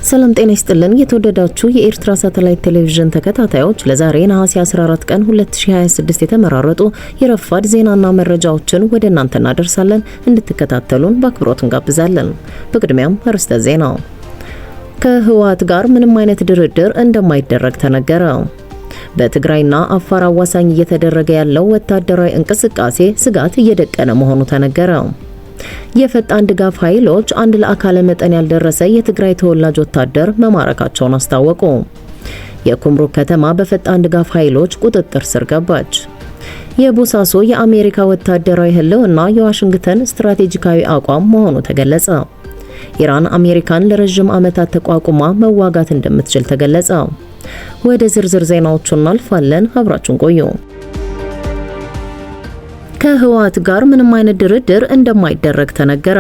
ሰላም ጤና ይስጥልን የተወደዳችሁ የኤርትራ ሳተላይት ቴሌቪዥን ተከታታዮች ለዛሬ ነሐሴ 14 ቀን 2026 የተመራረጡ የረፋድ ዜናና መረጃዎችን ወደ እናንተ እናደርሳለን። እንድትከታተሉን በአክብሮት እንጋብዛለን። በቅድሚያም አርዕስተ ዜና። ከህወሓት ጋር ምንም አይነት ድርድር እንደማይደረግ ተነገረ። በትግራይና አፋር አዋሳኝ እየተደረገ ያለው ወታደራዊ እንቅስቃሴ ስጋት እየደቀነ መሆኑ ተነገረ። የፈጣን ድጋፍ ኃይሎች አንድ ለአካለ መጠን ያልደረሰ የትግራይ ተወላጅ ወታደር መማረካቸውን አስታወቁ። የኩምሩክ ከተማ በፈጣን ድጋፍ ኃይሎች ቁጥጥር ስር ገባች። የቦሳሶ የአሜሪካ ወታደራዊ ህልውና የዋሽንግተን ስትራቴጂካዊ አቋም መሆኑ ተገለጸ። ኢራን አሜሪካን ለረጅም ዓመታት ተቋቁማ መዋጋት እንደምትችል ተገለጸ። ወደ ዝርዝር ዜናዎቹ እናልፋለን። አብራችሁን ቆዩ። ከህወሓት ጋር ምንም አይነት ድርድር እንደማይደረግ ተነገረ።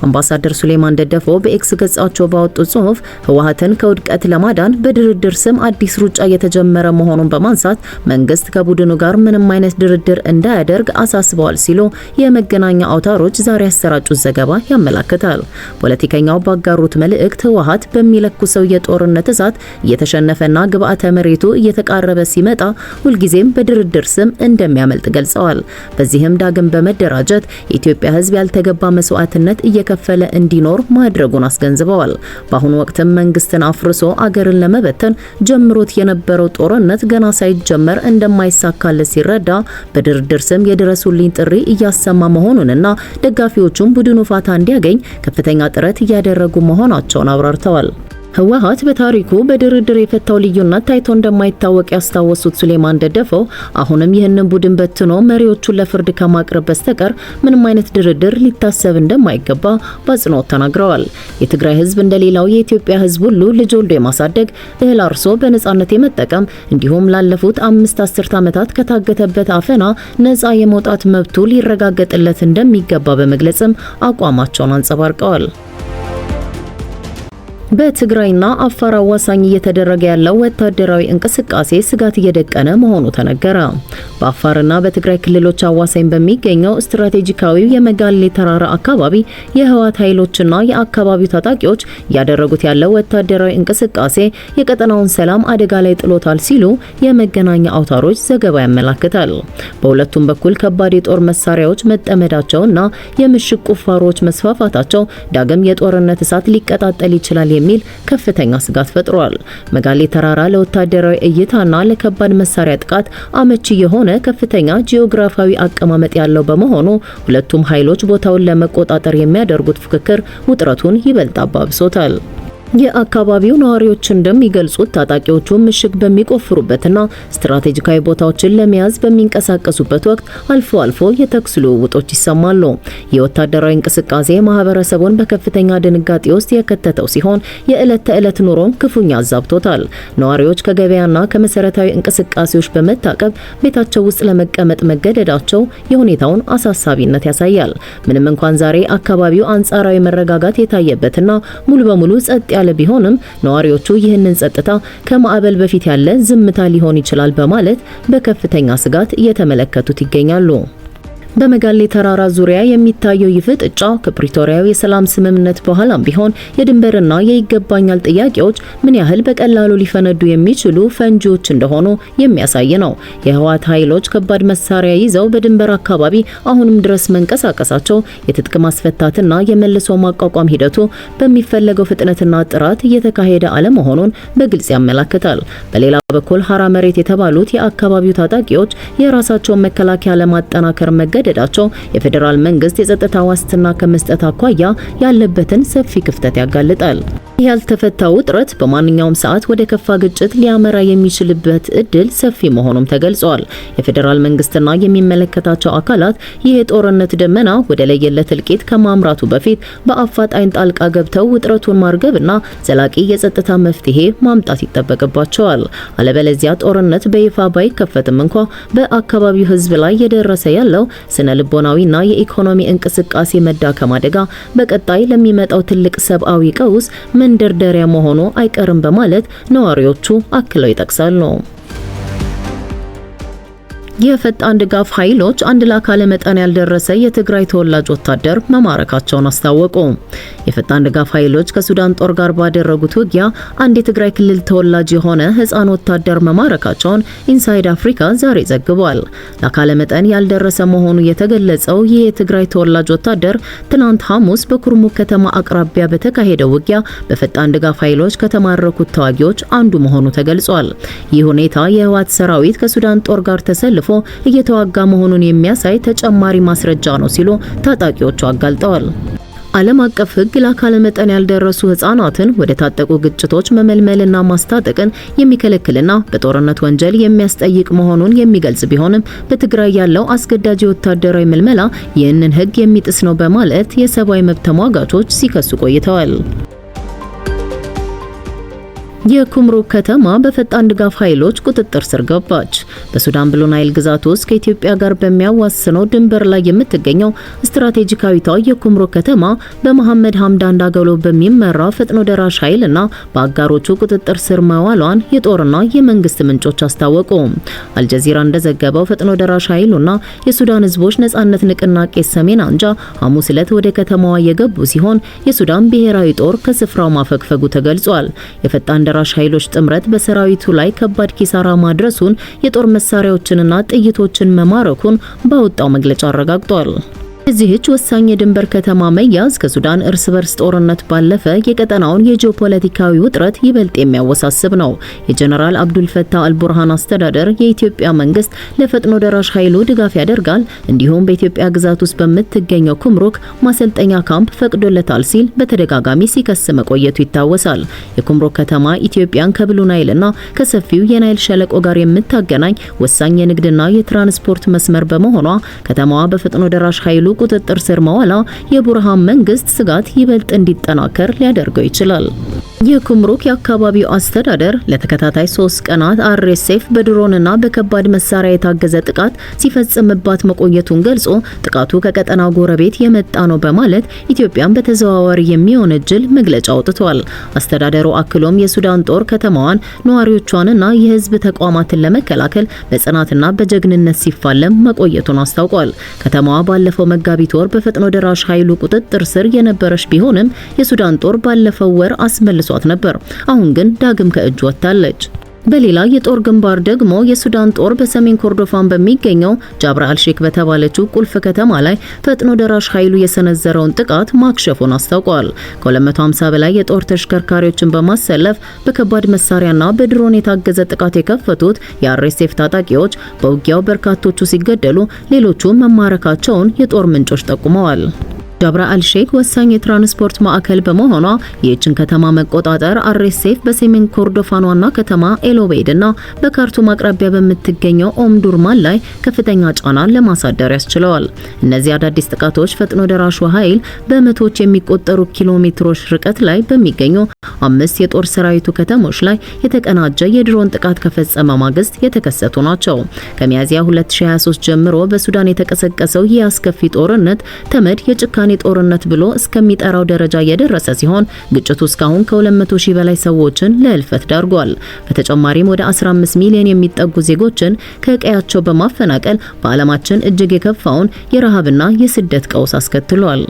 አምባሳደር ሱሌማን ደደፎ በኤክስ ገጻቸው ባወጡት ጽሑፍ ህወሓትን ከውድቀት ለማዳን በድርድር ስም አዲስ ሩጫ እየተጀመረ መሆኑን በማንሳት መንግስት ከቡድኑ ጋር ምንም አይነት ድርድር እንዳያደርግ አሳስበዋል ሲሉ የመገናኛ አውታሮች ዛሬ ያሰራጩት ዘገባ ያመለክታል። ፖለቲከኛው ባጋሩት መልእክት ህወሓት በሚለኩሰው የጦርነት እሳት እየተሸነፈና ግብዓተ መሬቱ እየተቃረበ ሲመጣ ሁልጊዜም በድርድር ስም እንደሚያመልጥ ገልጸዋል። በዚህም ዳግም በመደራጀት የኢትዮጵያ ህዝብ ያልተገባ መስዋዕትነት እየከፈለ እንዲኖር ማድረጉን አስገንዝበዋል። በአሁኑ ወቅትም መንግስትን አፍርሶ አገርን ለመበተን ጀምሮት የነበረው ጦርነት ገና ሳይጀመር እንደማይሳካለት ሲረዳ በድርድር ስም የድረሱልኝ ጥሪ እያሰማ መሆኑንና ደጋፊዎቹም ቡድኑ ፋታ እንዲያገኝ ከፍተኛ ጥረት እያደረጉ መሆናቸውን አብራርተዋል። ህወሓት በታሪኩ በድርድር የፈታው ልዩነት ታይቶ እንደማይታወቅ ያስታወሱት ሱሌማን ደደፈው አሁንም ይህንን ቡድን በትኖ መሪዎቹን ለፍርድ ከማቅረብ በስተቀር ምንም አይነት ድርድር ሊታሰብ እንደማይገባ በአጽንኦት ተናግረዋል። የትግራይ ህዝብ እንደሌላው የኢትዮጵያ ህዝብ ሁሉ ልጅ ወልዶ የማሳደግ እህል አርሶ በነጻነት የመጠቀም እንዲሁም ላለፉት 5 አስርት ዓመታት ከታገተበት አፈና ነጻ የመውጣት መብቱ ሊረጋገጥለት እንደሚገባ በመግለጽም አቋማቸውን አንጸባርቀዋል። በትግራይና አፋር አዋሳኝ እየተደረገ ያለው ወታደራዊ እንቅስቃሴ ስጋት እየደቀነ መሆኑ ተነገረ። በአፋርና በትግራይ ክልሎች አዋሳኝ በሚገኘው ስትራቴጂካዊው የመጋሌ ተራራ አካባቢ የህወሓት ኃይሎችና የአካባቢው ታጣቂዎች ያደረጉት ያለው ወታደራዊ እንቅስቃሴ የቀጠናውን ሰላም አደጋ ላይ ጥሎታል ሲሉ የመገናኛ አውታሮች ዘገባ ያመለክታል። በሁለቱም በኩል ከባድ የጦር መሳሪያዎች መጠመዳቸውና የምሽግ ቁፋሮች መስፋፋታቸው ዳግም የጦርነት እሳት ሊቀጣጠል ይችላል የሚል ከፍተኛ ስጋት ፈጥሯል። መጋሌ ተራራ ለወታደራዊ እይታና ለከባድ መሳሪያ ጥቃት አመቺ የሆነ ከፍተኛ ጂኦግራፊያዊ አቀማመጥ ያለው በመሆኑ ሁለቱም ኃይሎች ቦታውን ለመቆጣጠር የሚያደርጉት ፍክክር ውጥረቱን ይበልጥ አባብሶታል። የአካባቢው ነዋሪዎች እንደሚገልጹት ታጣቂዎቹ ምሽግ በሚቆፍሩበትና ስትራቴጂካዊ ቦታዎችን ለመያዝ በሚንቀሳቀሱበት ወቅት አልፎ አልፎ የተኩስ ልውውጦች ይሰማሉ። የወታደራዊ እንቅስቃሴ ማህበረሰቡን በከፍተኛ ድንጋጤ ውስጥ የከተተው ሲሆን የዕለት ተዕለት ኑሮን ክፉኛ አዛብቶታል። ነዋሪዎች ከገበያና ከመሰረታዊ እንቅስቃሴዎች በመታቀብ ቤታቸው ውስጥ ለመቀመጥ መገደዳቸው የሁኔታውን አሳሳቢነት ያሳያል። ምንም እንኳን ዛሬ አካባቢው አንጻራዊ መረጋጋት የታየበትና ሙሉ በሙሉ ጸጥ ያለ ቢሆንም ነዋሪዎቹ ይህንን ጸጥታ ከማዕበል በፊት ያለ ዝምታ ሊሆን ይችላል በማለት በከፍተኛ ስጋት እየተመለከቱት ይገኛሉ። በመጋሌ ተራራ ዙሪያ የሚታየው ፍጥጫ ከፕሪቶሪያው የሰላም ስምምነት በኋላም ቢሆን የድንበርና የይገባኛል ጥያቄዎች ምን ያህል በቀላሉ ሊፈነዱ የሚችሉ ፈንጂዎች እንደሆኑ የሚያሳይ ነው። የህወሓት ኃይሎች ከባድ መሳሪያ ይዘው በድንበር አካባቢ አሁንም ድረስ መንቀሳቀሳቸው የትጥቅ ማስፈታትና የመልሶ ማቋቋም ሂደቱ በሚፈለገው ፍጥነትና ጥራት እየተካሄደ አለመሆኑን በግልጽ ያመለክታል። በሌላ በኩል ሀራ መሬት የተባሉት የአካባቢው ታጣቂዎች የራሳቸውን መከላከያ ለማጠናከር መገደዳቸው የፌዴራል መንግስት የጸጥታ ዋስትና ከመስጠት አኳያ ያለበትን ሰፊ ክፍተት ያጋልጣል። ያልተፈታው ውጥረት በማንኛውም ሰዓት ወደ ከፋ ግጭት ሊያመራ የሚችልበት እድል ሰፊ መሆኑም ተገልጿል። የፌዴራል መንግስትና የሚመለከታቸው አካላት ይህ የጦርነት ደመና ወደ ለየለት እልቂት ከማምራቱ በፊት በአፋጣኝ ጣልቃ ገብተው ውጥረቱን ማርገብና ዘላቂ የጸጥታ መፍትሄ ማምጣት ይጠበቅባቸዋል። አለበለዚያ ጦርነት በይፋ ባይከፈትም እንኳ በአካባቢው ህዝብ ላይ የደረሰ ያለው ስነ ልቦናዊና የኢኮኖሚ እንቅስቃሴ መዳከም አደጋ በቀጣይ ለሚመጣው ትልቅ ሰብአዊ ቀውስ መንደርደሪያ መሆኑ አይቀርም በማለት ነዋሪዎቹ አክለው ይጠቅሳሉ። የፈጣን ድጋፍ ኃይሎች አንድ ለአካለ መጠን ያልደረሰ የትግራይ ተወላጅ ወታደር መማረካቸውን አስታወቁ። የፈጣን ድጋፍ ኃይሎች ከሱዳን ጦር ጋር ባደረጉት ውጊያ አንድ የትግራይ ክልል ተወላጅ የሆነ ሕፃን ወታደር መማረካቸውን ኢንሳይድ አፍሪካ ዛሬ ዘግቧል። ለአካለ መጠን ያልደረሰ መሆኑ የተገለጸው ይህ የትግራይ ተወላጅ ወታደር ትናንት ሐሙስ በኩርሙክ ከተማ አቅራቢያ በተካሄደው ውጊያ በፈጣን ድጋፍ ኃይሎች ከተማረኩት ተዋጊዎች አንዱ መሆኑ ተገልጿል። ይህ ሁኔታ የህወሓት ሰራዊት ከሱዳን ጦር ጋር ተሰልፎ እየተዋጋ መሆኑን የሚያሳይ ተጨማሪ ማስረጃ ነው ሲሉ ታጣቂዎቹ አጋልጠዋል። ዓለም አቀፍ ሕግ ለአካለ መጠን ያልደረሱ ህፃናትን ወደ ታጠቁ ግጭቶች መመልመልና ማስታጠቅን የሚከለክልና በጦርነት ወንጀል የሚያስጠይቅ መሆኑን የሚገልጽ ቢሆንም በትግራይ ያለው አስገዳጅ ወታደራዊ ምልመላ ይህንን ሕግ የሚጥስ ነው በማለት የሰብአዊ መብት ተሟጋቾች ሲከሱ ቆይተዋል። የኩምሩክ ከተማ በፈጣን ድጋፍ ኃይሎች ቁጥጥር ስር ገባች። በሱዳን ብሉ ናይል ግዛት ውስጥ ከኢትዮጵያ ጋር በሚያዋስነው ድንበር ላይ የምትገኘው ስትራቴጂካዊቷ የኩምሩክ ከተማ በመሐመድ ሐምዳን ዳገሎ በሚመራ ፈጥኖ ደራሽ ኃይልና በአጋሮቹ ቁጥጥር ስር መዋሏን የጦርና የመንግስት ምንጮች አስታወቁ። አልጀዚራ እንደዘገበው ፈጥኖ ደራሽ ኃይሉና የሱዳን ህዝቦች ነጻነት ንቅናቄ ሰሜን አንጃ ሐሙስ ዕለት ወደ ከተማዋ የገቡ ሲሆን የሱዳን ብሔራዊ ጦር ከስፍራው ማፈግፈጉ ተገልጿል። የፈጣን ደራሽ ኃይሎች ጥምረት በሰራዊቱ ላይ ከባድ ኪሳራ ማድረሱን የጦር መሳሪያዎችንና ጥይቶችን መማረኩን ባወጣው መግለጫ አረጋግጧል። እዚህች ወሳኝ የድንበር ከተማ መያዝ ከሱዳን እርስ በርስ ጦርነት ባለፈ የቀጠናውን የጂኦፖለቲካዊ ውጥረት ይበልጥ የሚያወሳስብ ነው። የጀነራል አብዱል ፈታህ አልቡርሃን አስተዳደር የኢትዮጵያ መንግስት ለፈጥኖ ደራሽ ኃይሉ ድጋፍ ያደርጋል፣ እንዲሁም በኢትዮጵያ ግዛት ውስጥ በምትገኘው ኩምሩክ ማሰልጠኛ ካምፕ ፈቅዶለታል ሲል በተደጋጋሚ ሲከስ መቆየቱ ይታወሳል። የኩምሩክ ከተማ ኢትዮጵያን ከብሉ ናይልና ከሰፊው የናይል ሸለቆ ጋር የምታገናኝ ወሳኝ የንግድና የትራንስፖርት መስመር በመሆኗ ከተማዋ በፈጥኖ ደራሽ ኃይሉ ቁጥጥር ስር መዋላ የቡርሃን መንግስት ስጋት ይበልጥ እንዲጠናከር ሊያደርገው ይችላል። የኩምሩክ የአካባቢው አስተዳደር ለተከታታይ 3 ቀናት አርኤስኤፍ በድሮንና በከባድ መሳሪያ የታገዘ ጥቃት ሲፈጽምባት መቆየቱን ገልጾ ጥቃቱ ከቀጠናው ጎረቤት የመጣ ነው በማለት ኢትዮጵያን በተዘዋዋሪ የሚወነጅል መግለጫ አውጥቷል። አስተዳደሩ አክሎም የሱዳን ጦር ከተማዋን ነዋሪዎቿንና የህዝብ ተቋማትን ለመከላከል በጽናትና በጀግንነት ሲፋለም መቆየቱን አስታውቋል። ከተማዋ ባለፈው መጋቢት ወር በፈጥኖ ደራሽ ኃይሉ ቁጥጥር ስር የነበረች ቢሆንም የሱዳን ጦር ባለፈው ወር አስመልሷት ነበር። አሁን ግን ዳግም ከእጅ ወጥታለች። በሌላ የጦር ግንባር ደግሞ የሱዳን ጦር በሰሜን ኮርዶፋን በሚገኘው ጃብራ አልሼክ በተባለችው ቁልፍ ከተማ ላይ ፈጥኖ ደራሽ ኃይሉ የሰነዘረውን ጥቃት ማክሸፉን አስታውቋል። ከ250 በላይ የጦር ተሽከርካሪዎችን በማሰለፍ በከባድ መሳሪያና በድሮን የታገዘ ጥቃት የከፈቱት የአርኤስኤፍ ታጣቂዎች በውጊያው በርካቶቹ ሲገደሉ ሌሎቹ መማረካቸውን የጦር ምንጮች ጠቁመዋል። ጃብራ አልሼክ ወሳኝ የትራንስፖርት ማዕከል በመሆኗ ይህችን ከተማ መቆጣጠር አርኤስኤፍ በሰሜን ኮርዶፋን ዋና ከተማ ኤልኦቤድና በካርቱም አቅራቢያ በምትገኘው ኦምዱርማን ላይ ከፍተኛ ጫና ለማሳደር ያስችለዋል። እነዚህ አዳዲስ ጥቃቶች ፈጥኖ ደራሹ ኃይል በመቶዎች የሚቆጠሩ ኪሎ ሜትሮች ርቀት ላይ በሚገኙ 5 የጦር ሰራዊቱ ከተሞች ላይ የተቀናጀ የድሮን ጥቃት ከፈጸመ ማግስት የተከሰቱ ናቸው። ከሚያዚያ 2023 ጀምሮ በሱዳን የተቀሰቀሰው ይህ አስከፊ ጦርነት ተመድ የጭካኔ ጦርነት ብሎ እስከሚጠራው ደረጃ የደረሰ ሲሆን ግጭቱ እስካሁን ከ200 ሺህ በላይ ሰዎችን ለህልፈት ዳርጓል። በተጨማሪም ወደ 15 ሚሊዮን የሚጠጉ ዜጎችን ከቀያቸው በማፈናቀል በዓለማችን እጅግ የከፋውን የረሃብና የስደት ቀውስ አስከትሏል።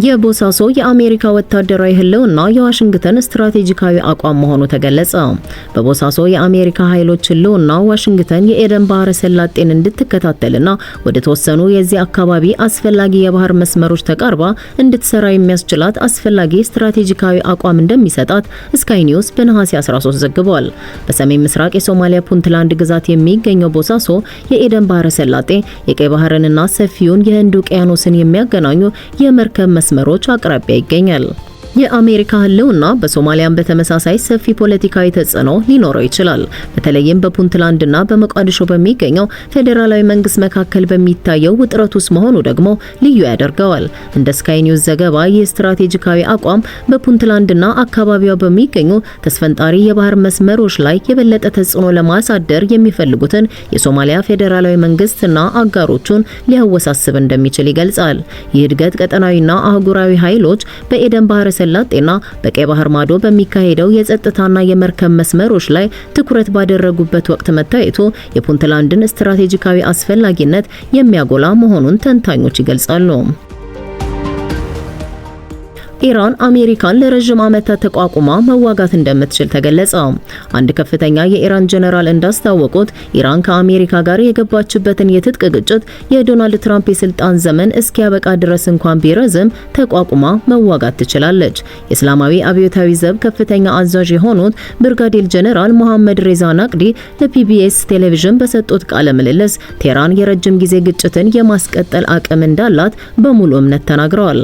የቦሳሶ የአሜሪካ ወታደራዊ ህልውና የዋሽንግተን ስትራቴጂካዊ አቋም መሆኑ ተገለጸ። በቦሳሶ የአሜሪካ ኃይሎች ህልውና ዋሽንግተን የኤደን ባህረ ሰላጤን እንድትከታተልና ወደ ተወሰኑ የዚህ አካባቢ አስፈላጊ የባህር መስመሮች ተቃርባ እንድትሰራ የሚያስችላት አስፈላጊ ስትራቴጂካዊ አቋም እንደሚሰጣት ስካይ ኒውስ በነሐሴ 13 ዘግቧል። በሰሜን ምስራቅ የሶማሊያ ፑንትላንድ ግዛት የሚገኘው ቦሳሶ የኤደን ባህረ ሰላጤ የቀይ ባህርንና ሰፊውን የህንድ ውቅያኖስን የሚያገናኙ የመርከብ መስመሮች አቅራቢያ ይገኛል። የአሜሪካ ህልውና በሶማሊያም በተመሳሳይ ሰፊ ፖለቲካዊ ተጽዕኖ ሊኖረው ይችላል። በተለይም በፑንትላንድና በሞቃዲሾ በሚገኘው ፌዴራላዊ መንግስት መካከል በሚታየው ውጥረት ውስጥ መሆኑ ደግሞ ልዩ ያደርገዋል። እንደ ስካይ ኒውስ ዘገባ ይህ ስትራቴጂካዊ አቋም በፑንትላንድና አካባቢዋ በሚገኙ ተስፈንጣሪ የባህር መስመሮች ላይ የበለጠ ተጽዕኖ ለማሳደር የሚፈልጉትን የሶማሊያ ፌዴራላዊ መንግስትና አጋሮቹን ሊያወሳስብ እንደሚችል ይገልጻል። ይህ እድገት ቀጠናዊና አህጉራዊ ኃይሎች በኤደን ባህረ ሰላጤና በቀይ ባህር ማዶ በሚካሄደው የጸጥታና የመርከብ መስመሮች ላይ ትኩረት ባደረጉበት ወቅት መታየቱ የፑንትላንድን ስትራቴጂካዊ አስፈላጊነት የሚያጎላ መሆኑን ተንታኞች ይገልጻሉ። ኢራን አሜሪካን ለረጅም ዓመታት ተቋቁማ መዋጋት እንደምትችል ተገለጸ። አንድ ከፍተኛ የኢራን ጀነራል እንዳስታወቁት ኢራን ከአሜሪካ ጋር የገባችበትን የትጥቅ ግጭት የዶናልድ ትራምፕ የስልጣን ዘመን እስኪያበቃ ድረስ እንኳን ቢረዝም ተቋቁማ መዋጋት ትችላለች። የእስላማዊ አብዮታዊ ዘብ ከፍተኛ አዛዥ የሆኑት ብርጋዴር ጀነራል መሐመድ ሬዛ ናቅዲ ለፒቢኤስ ቴሌቪዥን በሰጡት ቃለ ምልልስ ቴህራን የረጅም ጊዜ ግጭትን የማስቀጠል አቅም እንዳላት በሙሉ እምነት ተናግረዋል።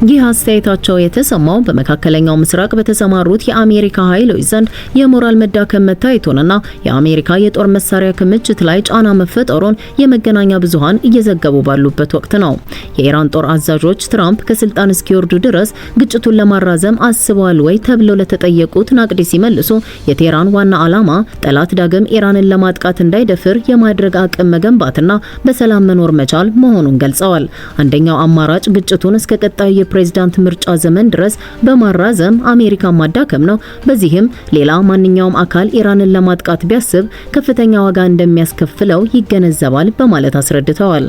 ይህ አስተያየታቸው የተሰማው በመካከለኛው ምስራቅ በተሰማሩት የአሜሪካ ኃይሎች ዘንድ የሞራል መዳከም መታየቱንና የአሜሪካ የጦር መሳሪያ ክምችት ላይ ጫና መፈጠሩን የመገናኛ ብዙሃን እየዘገቡ ባሉበት ወቅት ነው። የኢራን ጦር አዛዦች ትራምፕ ከስልጣን እስኪወርዱ ድረስ ግጭቱን ለማራዘም አስበዋል ወይ ተብለው ለተጠየቁት ናቅዲ ሲመልሱ የቴህራን ዋና ዓላማ ጠላት ዳግም ኢራንን ለማጥቃት እንዳይደፍር የማድረግ አቅም መገንባትና በሰላም መኖር መቻል መሆኑን ገልጸዋል። አንደኛው አማራጭ ግጭቱን እስከ ቀጣዩ ፕሬዝዳንት ምርጫ ዘመን ድረስ በማራዘም አሜሪካን ማዳከም ነው። በዚህም ሌላ ማንኛውም አካል ኢራንን ለማጥቃት ቢያስብ ከፍተኛ ዋጋ እንደሚያስከፍለው ይገነዘባል በማለት አስረድተዋል።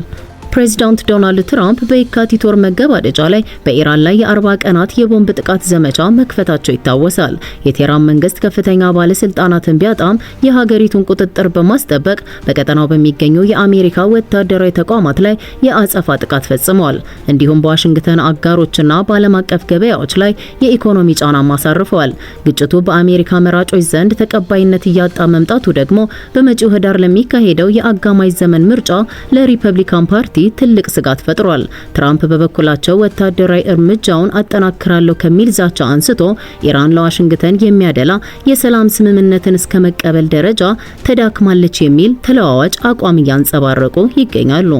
ፕሬዝዳንት ዶናልድ ትራምፕ በየካቲት ወር መገባደጃ ላይ በኢራን ላይ የ40 ቀናት የቦምብ ጥቃት ዘመቻ መክፈታቸው ይታወሳል። የቴህራን መንግስት ከፍተኛ ባለስልጣናትን ቢያጣም የሀገሪቱን ቁጥጥር በማስጠበቅ በቀጠናው በሚገኙ የአሜሪካ ወታደራዊ ተቋማት ላይ የአጸፋ ጥቃት ፈጽመዋል። እንዲሁም በዋሽንግተን አጋሮችና በዓለም አቀፍ ገበያዎች ላይ የኢኮኖሚ ጫና አሳርፈዋል። ግጭቱ በአሜሪካ መራጮች ዘንድ ተቀባይነት እያጣ መምጣቱ ደግሞ በመጪው ህዳር ለሚካሄደው የአጋማሽ ዘመን ምርጫ ለሪፐብሊካን ፓርቲ ትልቅ ስጋት ፈጥሯል። ትራምፕ በበኩላቸው ወታደራዊ እርምጃውን አጠናክራለሁ ከሚል ዛቻ አንስቶ ኢራን ለዋሽንግተን የሚያደላ የሰላም ስምምነትን እስከ መቀበል ደረጃ ተዳክማለች የሚል ተለዋዋጭ አቋም እያንጸባረቁ ይገኛሉ።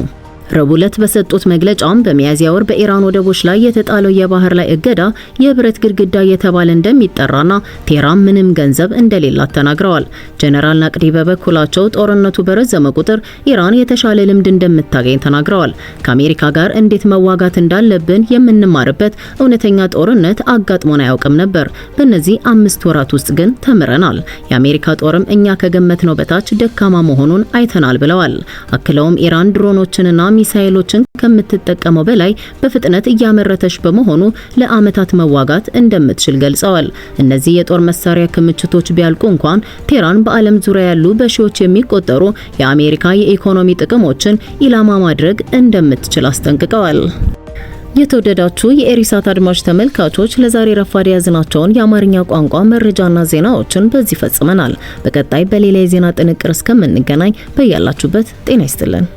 ረቡዕ ዕለት በሰጡት መግለጫም በሚያዝያ ወር በኢራን ወደቦች ላይ የተጣለው የባህር ላይ እገዳ የብረት ግድግዳ እየተባለ እንደሚጠራና ቴህራን ምንም ገንዘብ እንደሌላት ተናግረዋል። ጀነራል ናቅዲ በበኩላቸው ጦርነቱ በረዘመ ቁጥር ኢራን የተሻለ ልምድ እንደምታገኝ ተናግረዋል። ከአሜሪካ ጋር እንዴት መዋጋት እንዳለብን የምንማርበት እውነተኛ ጦርነት አጋጥሞን አያውቅም ነበር። በእነዚህ 5 ወራት ውስጥ ግን ተምረናል። የአሜሪካ ጦርም እኛ ከገመትነው በታች ደካማ መሆኑን አይተናል ብለዋል። አክለውም ኢራን ድሮኖችንና ሚሳኤሎችን ከምትጠቀመው በላይ በፍጥነት እያመረተች በመሆኑ ለዓመታት መዋጋት እንደምትችል ገልጸዋል። እነዚህ የጦር መሳሪያ ክምችቶች ቢያልቁ እንኳን ቴህራን በዓለም ዙሪያ ያሉ በሺዎች የሚቆጠሩ የአሜሪካ የኢኮኖሚ ጥቅሞችን ኢላማ ማድረግ እንደምትችል አስጠንቅቀዋል። የተወደዳችሁ የኤሪሳት አድማጭ ተመልካቾች ለዛሬ ረፋድ ያዝናቸውን የአማርኛ ቋንቋ መረጃና ዜናዎችን በዚህ ፈጽመናል። በቀጣይ በሌላ የዜና ጥንቅር እስከምንገናኝ በያላችሁበት ጤና ይስጥልን።